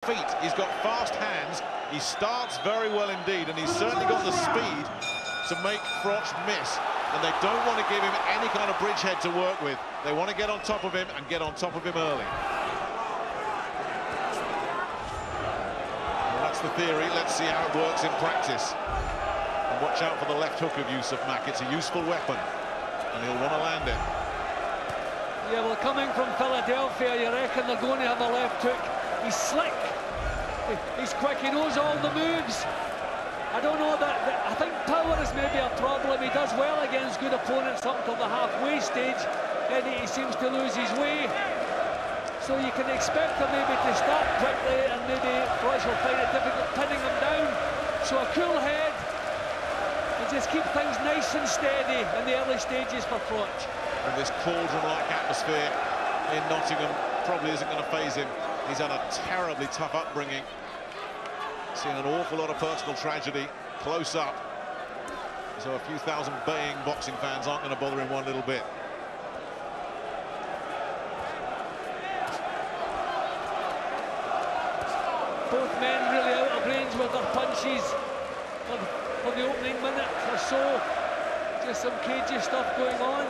feet. He's got fast hands. He starts very well indeed, and he's certainly got the speed to make Froch miss. And they don't want to give him any kind of bridgehead to work with. They want to get on top of him and get on top of him early. Well, that's the theory. Let's see how it works in practice. And watch out for the left hook of Youssouf Mack. It's a useful weapon, and he'll want to land it. Yeah, well, coming from Philadelphia, you reckon they're going to have a left hook. He's slick. He's quick. He knows all the moves. I don't know that I think power is maybe a problem. He does well against good opponents up until the halfway stage, and he seems to lose his way. So you can expect him maybe to start quickly, and maybe Froch will find it difficult pinning him down. So a cool head, and just keep things nice and steady in the early stages for Froch. And this cauldron-like atmosphere in Nottingham probably isn't going to faze him. He's had a terribly tough upbringing. Seen an awful lot of personal tragedy close up. So a few thousand baying boxing fans aren't going to bother him one little bit. Both men really out of range with their punches for the opening minute or so. Just some cagey stuff going on.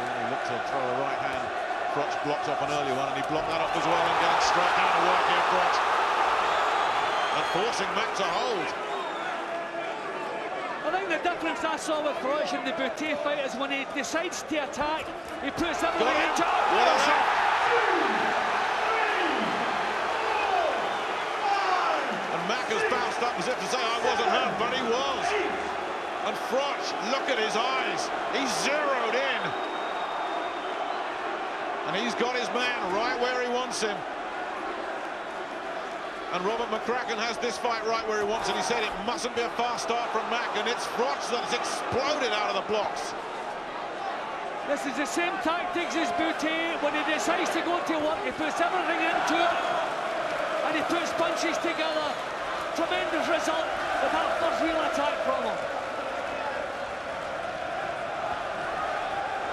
He looked to throw a right hand. Froch blocked up an early one, and he blocked that up as well, and getting straight down to work here, Froch. And forcing Mack to hold. I think the difference I saw with Froch in the Boutte fight is when he decides to attack, he puts everything into it. And Mack has bounced up as if to say, I wasn't hurt, but he was. And Froch, look at his eyes. He's zeroed in. And he's got his man right where he wants him. And Robert McCracken has this fight right where he wants it. He said it mustn't be a fast start from Mack, and it's Froch that's exploded out of the blocks. This is the same tactics as Boutte. When he decides to go to work, he puts everything into it, and he puts punches together. Tremendous result with that first real attack from him.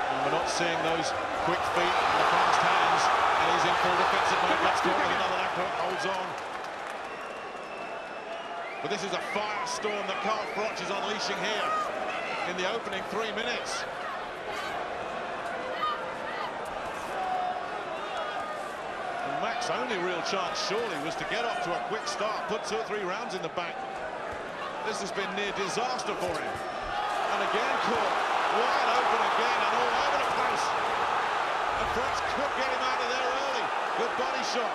And we're not seeing those quick feet and the fast hands, and he's in full defensive mode. Let's go with another left hook, holds on. But this is a firestorm that Carl Froch is unleashing here in the opening 3 minutes. And Mack's only real chance, surely, was to get off to a quick start, put 2 or 3 rounds in the bank. This has been near disaster for him. And again, caught wide open again and all over the place. And Froch could get him out of there early. Good body shot.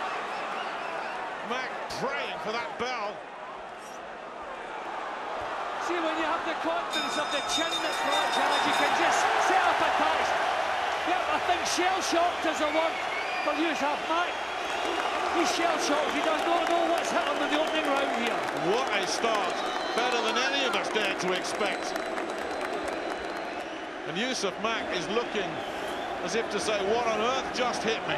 Mack praying for that bell. See, when you have the confidence of the chin that Froch has, you can just set up attacks. Yeah, I think shell-shocked is a word for Youssouf Mack. He's shell-shocked. He does not know what's hit him in the opening round here. What a start. Better than any of us dared to expect. And Youssouf Mack is looking as if to say, what on earth just hit me?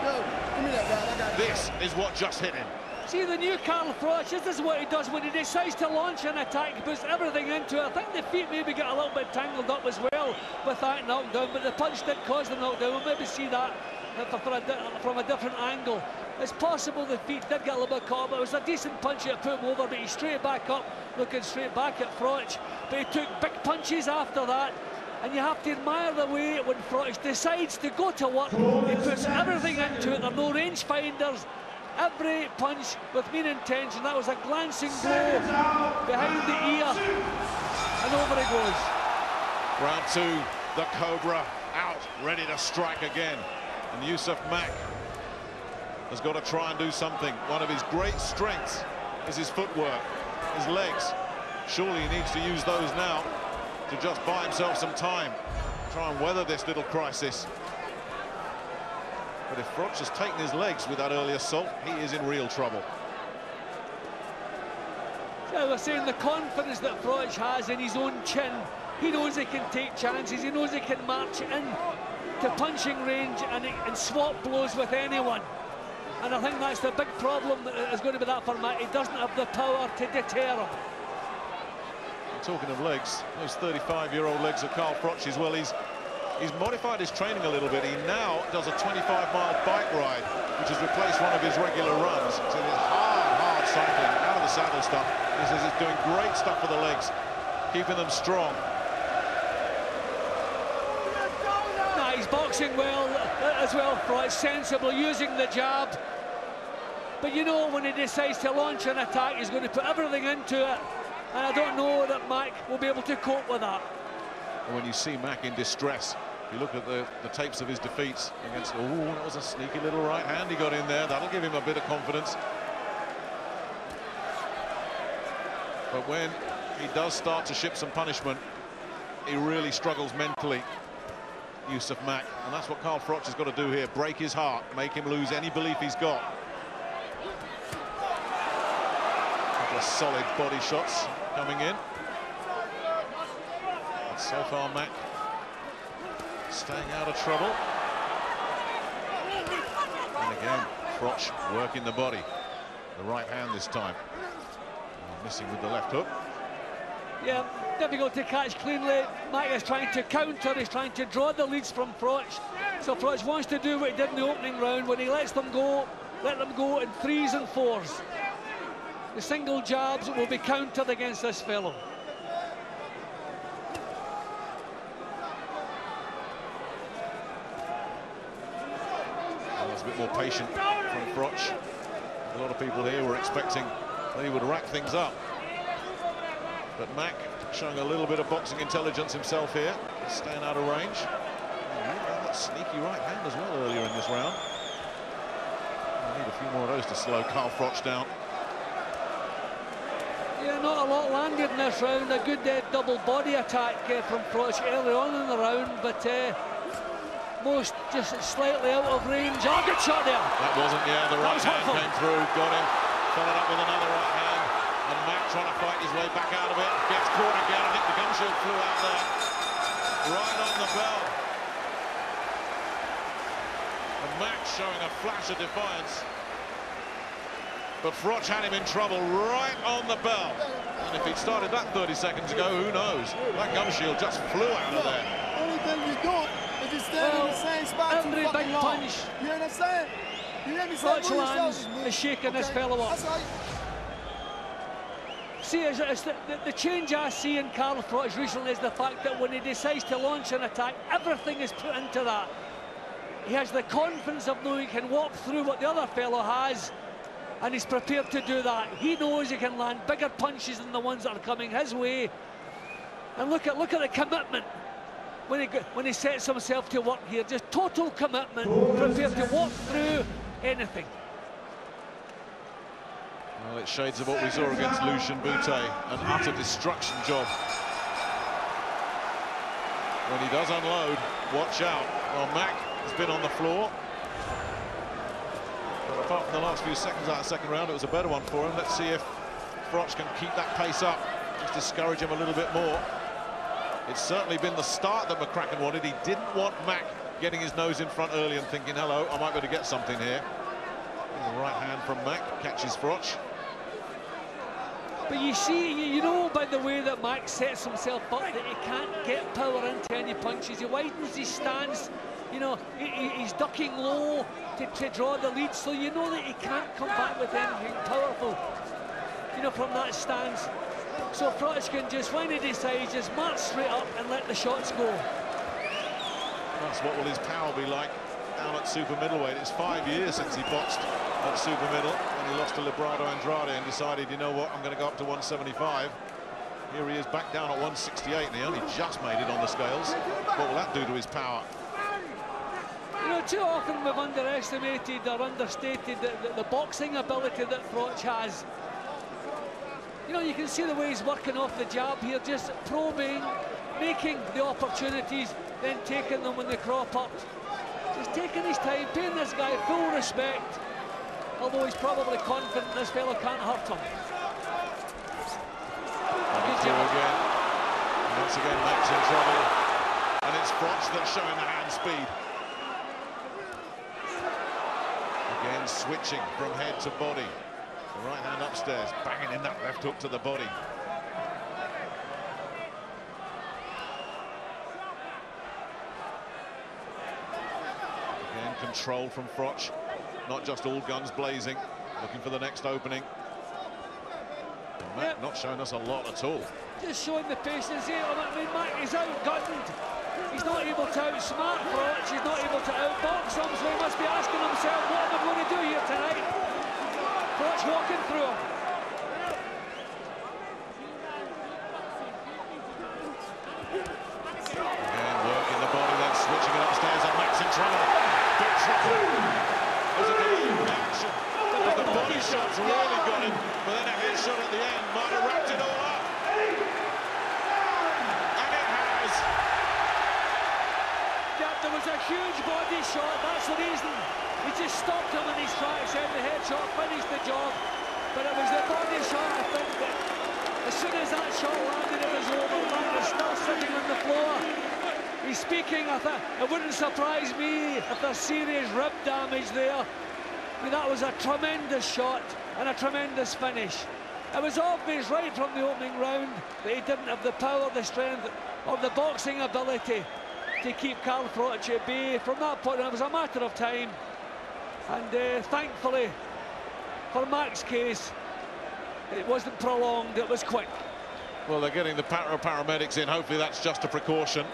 No, give me that guy. I got it. This is what just hit him. See, the new Carl Froch, this is what he does when he decides to launch an attack. He puts everything into it. I think the feet maybe get a little bit tangled up as well with that knockdown, but the punch did cause the knockdown. We'll maybe see that from a different angle. It's possible the feet did get a little bit caught, but it was a decent punch that put him over, but he's straight back up, looking straight back at Froch. But he took big punches after that. And you have to admire the way when Froch decides to go to work, he puts everything into it. There are no rangefinders. Every punch with mean intention. That was a glancing blow behind the ear, and over it goes. Round 2, the Cobra out, ready to strike again. And Youssouf Mack has got to try and do something. One of his great strengths is his footwork, his legs. Surely he needs to use those now to just buy himself some time, try and weather this little crisis. But if Froch has taken his legs with that early assault, he is in real trouble. Yeah, we're saying the confidence that Froch has in his own chin. He knows he can take chances, he knows he can march in to punching range and swap blows with anyone. And I think that's the big problem that is going to be that for Mack. He doesn't have the power to deter him. Talking of legs, those 35-year-old legs of Carl Froch as well. He's modified his training a little bit. He now does a 25-mile bike ride which has replaced one of his regular runs. So it's hard cycling, out of the saddle stuff. He says it's doing great stuff for the legs, keeping them strong. He's boxing well as well, Froch, sensible, using the jab. But you know, when he decides to launch an attack, he's going to put everything into it. And I don't know that Mac will be able to cope with that. When you see Mac in distress, you look at the tapes of his defeats against... Oh, that was a sneaky little right hand he got in there. That'll give him a bit of confidence. But when he does start to ship some punishment, he really struggles mentally, Yusuf Mack. And that's what Carl Froch has got to do here. Break his heart, make him lose any belief he's got. Couple of solid body shots coming in. But so far, Mack staying out of trouble. And again, Froch working the body. The right hand this time. Missing with the left hook. Yeah, difficult to catch cleanly. Mack is trying to counter, he's trying to draw the leads from Froch. So Froch wants to do what he did in the opening round when he lets them go, let them go in 3s and 4s. The single jabs will be countered against this fellow. He's a bit more patient from Froch. A lot of people here were expecting that he would rack things up. But Mack showing a little bit of boxing intelligence himself here. He's staying out of range. That sneaky right hand as well earlier in this round. I need a few more of those to slow Carl Froch down. Yeah, not a lot landed in this round. A good double body attack from Froch early on in the round, but most just slightly out of range. Oh, good shot there. That wasn't, yeah, the right hand came through, got him, followed up with another right hand, and Mack trying to fight his way back out of it, gets caught again. I think the gum shield flew out there, right on the bell. And Mack showing a flash of defiance. But Froch had him in trouble right on the bell. And if he'd started that 30 seconds ago, who knows? That gum shield just flew out of there. Only thing you do is just stand in the same spot too every fucking big long. punch You understand? You hear me say? Froch lands is shaking this fellow up. See, it's the change I see in Carl Froch recently is the fact that when he decides to launch an attack, everything is put into that. He has the confidence of knowing he can walk through what the other fellow has, and he's prepared to do that. He knows he can land bigger punches than the ones that are coming his way. And look at the commitment when he sets himself to work here. Just total commitment, prepared to walk through anything. Well, it's shades of what we saw against Lucian Bute, an utter destruction job. When he does unload, watch out. Well, Mack has been on the floor. But apart from the last few seconds of that second round, it was a better one for him. Let's see if Froch can keep that pace up, just discourage him a little bit more. It's certainly been the start that McCracken wanted. He didn't want Mack getting his nose in front early and thinking, hello, I might be able to get something here. The right hand from Mack catches Froch. But you see, you know by the way that Mack sets himself up that he can't get power into any punches. He widens his stance, you know, he's ducking low to draw the lead, so you know that he can't come back with anything powerful, you know, from that stance. So Froch can just, when he decides, just march straight up and let the shots go. That's what will his power be like down at super middleweight. It's 5 years since he boxed at super middle, and he lost to Librado Andrade and decided, you know what, I'm going to go up to 175. Here he is back down at 168, and he only just made it on the scales. What will that do to his power? You know, too often we've underestimated or understated the boxing ability that Froch has. You know, you can see the way he's working off the jab here, just probing, making the opportunities, then taking them when they crop up. Just taking his time, paying this guy full respect, although he's probably confident this fellow can't hurt him. Again. Once again, Mack's in trouble, and it's Froch that's showing the hand speed. Again, switching from head to body. The right hand upstairs, banging in that left hook to the body. Again, control from Froch. not just all guns blazing, looking for the next opening. Mack not showing us a lot at all. Just showing the patience here. I mean, Mack is outgunned. He's not able to outsmart Froch. He's not able to outbox him, so he must be asking himself, what am I going to do here tonight? Froch walking through him. And working the body, then switching it upstairs, and Mack's in trouble. Big trouble. There's a delayed reaction. The body shot's really got him, but then a head shot at the end might have wrapped it all up. And it has. Yeah, there was a huge body shot, that's the reason. He just stopped him in his tracks, and the head shot finished the job. But it was the body shot, I think, that as soon as that shot landed, it was over. Mack was still sitting on the floor. He's speaking, I think, it wouldn't surprise me if there's serious rib damage there. I mean, that was a tremendous shot and a tremendous finish. It was obvious right from the opening round that he didn't have the power, the strength, or the boxing ability to keep Carl Froch at bay. From that point on, it was a matter of time. And thankfully, for Mack's case, it wasn't prolonged, it was quick. Well, they're getting the paramedics in. Hopefully that's just a precaution.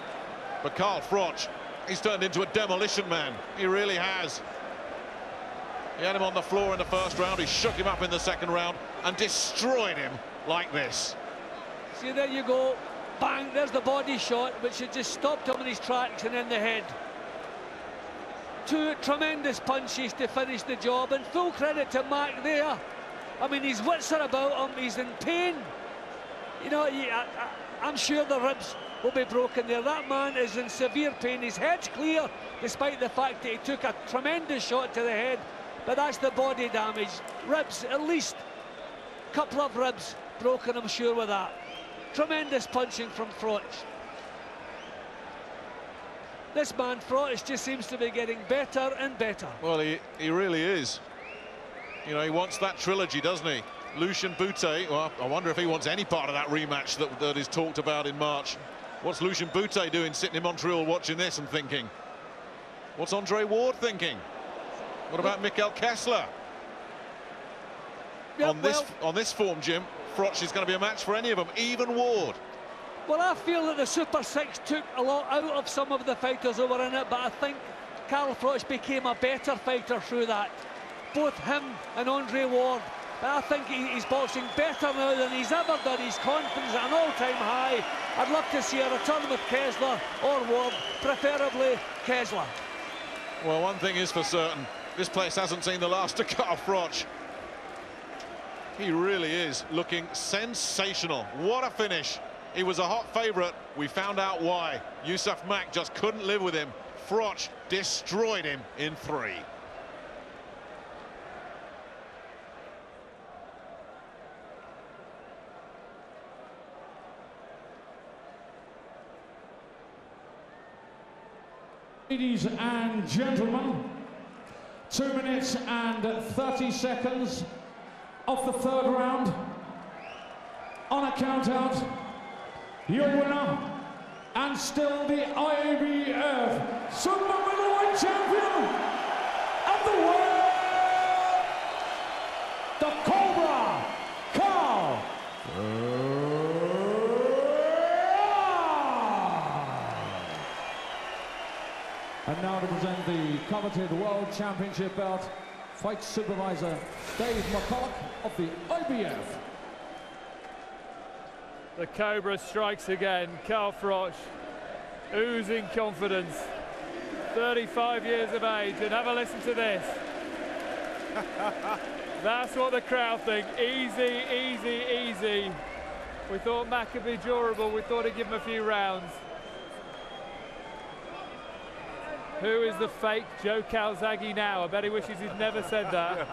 But Carl Froch, he's turned into a demolition man. He really has. He had him on the floor in the first round. He shook him up in the second round and destroyed him like this. See, there you go. Bang, there's the body shot, which had just stopped him in his tracks and in the head. Two tremendous punches to finish the job, and full credit to Mack there. I mean, his wits are about him, he's in pain. You know, I'm sure the ribs will be broken there. That man is in severe pain. His head's clear, despite the fact that he took a tremendous shot to the head. But that's the body damage. Ribs, at least a couple of ribs broken, I'm sure, with that. Tremendous punching from Froch. This man, Froch, just seems to be getting better and better. Well, he really is. You know, he wants that trilogy, doesn't he? Lucian Bute, well, I wonder if he wants any part of that rematch that is talked about in March. What's Lucian Bute doing sitting in Montreal watching this and thinking? What's Andre Ward thinking? What about Mikkel Kessler? Yeah, on this form, Jim, Froch is going to be a match for any of them, even Ward. Well, I feel that the Super Six took a lot out of some of the fighters who were in it, but I think Carl Froch became a better fighter through that. Both him and Andre Ward. But I think he's boxing better now than he's ever done. His confidence at an all-time high. I'd love to see a return with Kessler or Ward, preferably Kessler. Well, one thing is for certain, this place hasn't seen the last of Carl Froch. He really is looking sensational. What a finish. He was a hot favourite. We found out why. Yusuf Mack just couldn't live with him. Froch destroyed him in 3. Ladies and gentlemen, 2 minutes and 30 seconds of the third round. On a count out, your winner, and still the IBF Super Middleweight Champion of the world, the Cobra, Carl. And now to present the coveted World Championship belt, fight supervisor Dave McCulloch of the IBF. The Cobra strikes again. Carl Froch, oozing confidence, 35 years of age, and have a listen to this. That's what the crowd think. Easy, easy, easy. We thought Mack could be durable. We thought he'd give him a few rounds. Who is the fake Joe Calzaghe now? I bet he wishes he'd never said that.